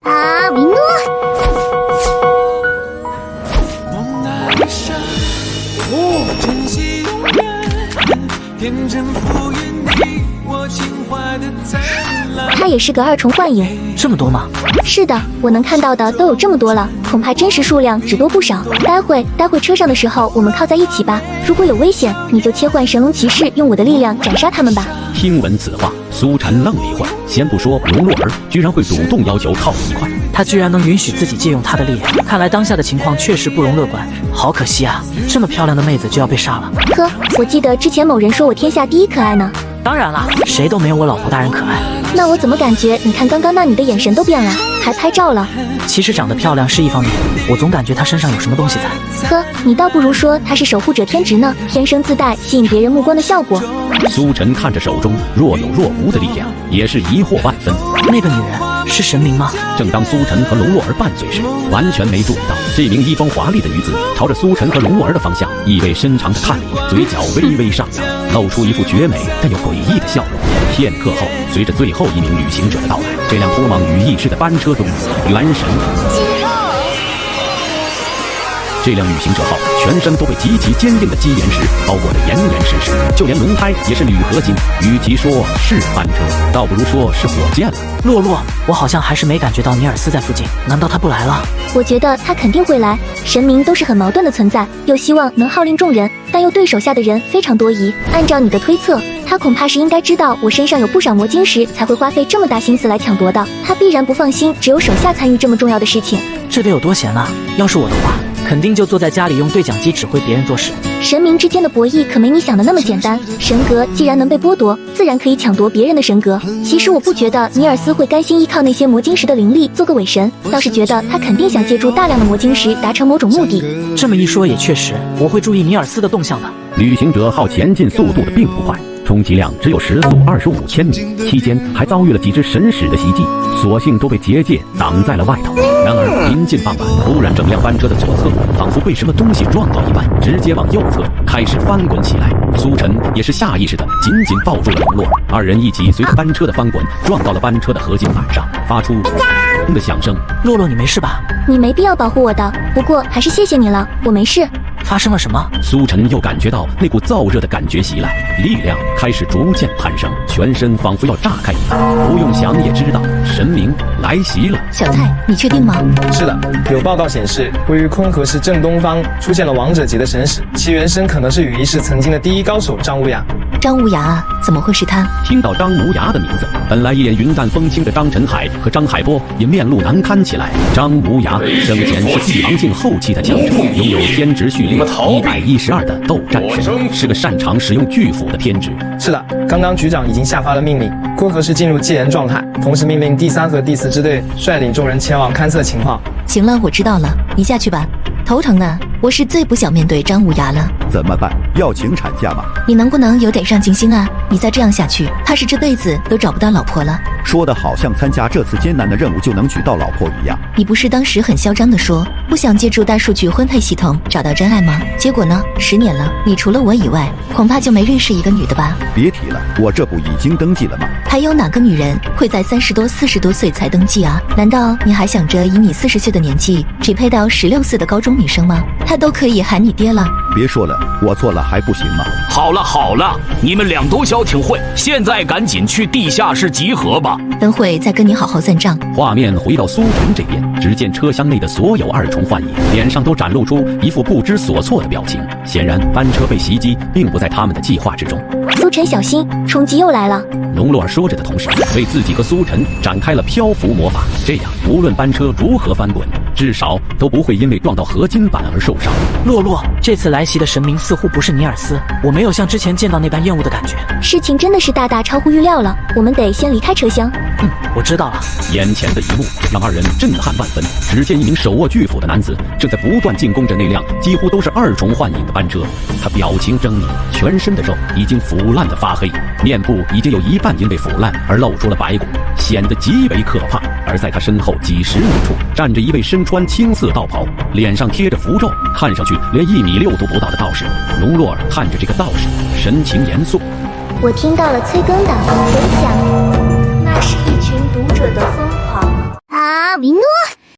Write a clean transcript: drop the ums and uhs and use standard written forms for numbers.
啊，维诺！他也是个二重幻影，这么多吗？是的，我能看到的都有这么多了，恐怕真实数量只多不少。待会车上的时候，我们靠在一起吧。如果有危险，你就切换神龙骑士，用我的力量斩杀他们吧。听闻此话，苏晨愣了一会儿。先不说龙洛儿居然会主动要求靠一块，他居然能允许自己借用他的力量，看来当下的情况确实不容乐观。好可惜啊，这么漂亮的妹子就要被杀了。呵，我记得之前某人说我天下第一可爱呢。当然啦，谁都没有我老婆大人可爱。那我怎么感觉你看刚刚那你的眼神都变了，还拍照了？其实长得漂亮是一方面，我总感觉她身上有什么东西在。呵，你倒不如说她是守护者天职呢，天生自带吸引别人目光的效果。苏晨看着手中若有若无的力量，也是疑惑万分。那个女人是神明吗？正当苏晨和龙洛儿拌嘴时，完全没注意到这名衣装华丽的女子朝着苏晨和龙洛儿的方向意味深长地看了一眼，嘴角微微上扬，露出一副绝美但又诡异的笑容。片刻后，随着最后一名旅行者的到来，这辆通往羽翼市的班车中，元神。这辆旅行者号全身都被极其坚硬的基岩石包裹得严严实实，就连轮胎也是铝合金。与其说是班车，倒不如说是火箭了。洛洛，我好像还是没感觉到尼尔斯在附近，难道他不来了？我觉得他肯定会来。神明都是很矛盾的存在，又希望能号令众人，但又对手下的人非常多疑。按照你的推测，他恐怕是应该知道我身上有不少魔晶石，才会花费这么大心思来抢夺的。他必然不放心只有手下参与这么重要的事情。这得有多闲啊！要是我的话，肯定就坐在家里用对讲机指挥别人做事。神明之间的博弈可没你想的那么简单，神格既然能被剥夺，自然可以抢夺别人的神格。其实我不觉得尼尔斯会甘心依靠那些魔晶石的灵力做个伪神，倒是觉得他肯定想借助大量的魔晶石达成某种目的。这么一说也确实，我会注意尼尔斯的动向的。旅行者号前进速度的并不快，充其量只有时速25千米，期间还遭遇了几只神使的袭击，所幸都被结界挡在了外头。然而临近傍晚，突然整辆班车的左侧仿佛被什么东西撞到一般，直接往右侧开始翻滚起来。苏晨也是下意识的紧紧抱住了龙洛，二人一起随着班车的翻滚撞到了班车的合金板上，发出“的响声。洛洛，你没事吧？你没必要保护我的，不过还是谢谢你了，我没事。发生了什么？苏晨又感觉到那股燥热的感觉袭来，力量开始逐渐攀升，全身仿佛要炸开一般。不用想也知道，神明来袭了。小蔡，你确定吗？是的，有报告显示，位于昆河市正东方出现了王者级的神使，其原身可能是羽翼市曾经的第一高手张无涯。张无涯啊，怎么会是他？听到张无涯的名字，本来一脸云淡风轻的张晨海和张海波也面露难堪起来。张无涯生前是帝王境后期的强者，拥有天职序列112的斗战神，是个擅长使用巨斧的天职。是的，刚刚局长已经下发了命令，昆河市进入戒严状态，同时命令第3和第4支队率领众人前往勘测情况。行了，我知道了，你下去吧。头疼呢，我是最不想面对张无涯了。怎么办？要请产假吗？你能不能有点上进心啊？你再这样下去，怕是这辈子都找不到老婆了。说的好像参加这次艰难的任务就能娶到老婆一样。你不是当时很嚣张地说不想借助大数据婚配系统找到真爱吗？结果呢？10年了，你除了我以外，恐怕就没认识一个女的吧？别提了，我这不已经登记了吗？还有哪个女人会在30多、40多岁才登记啊？难道你还想着以你40岁的年纪匹配到16岁的高中女生吗？她都可以喊你爹了。别说了，我错了还不行吗？好了好了，你们俩都消停会，现在赶紧去地下室集合吧。等会再跟你好好算账。画面回到苏晨这边，只见车厢内的所有二重幻影脸上都展露出一副不知所措的表情，显然班车被袭击并不在他们的计划之中。苏晨小心，冲击又来了。龙洛儿说着的同时，为自己和苏晨展开了漂浮魔法，这样无论班车如何翻滚，至少都不会因为撞到合金板而受伤。洛洛，这次来袭的神明似乎不是尼尔斯，我没有像之前见到那般厌恶的感觉。事情真的是大大超乎预料了，我们得先离开车厢。我知道了。眼前的一幕让二人震撼万分，只见一名手握巨斧的男子正在不断进攻着那辆几乎都是二重幻影的班车，他表情狰狞，全身的肉已经腐烂的发黑，面部已经有一半因为腐烂而露出了白骨，显得极为可怕。而在他身后几十米处站着一位身穿青色道袍，脸上贴着符咒，看上去连1.6米都不到的道士。龙洛儿看着这个道士，神情严肃。我听到了催更的回响。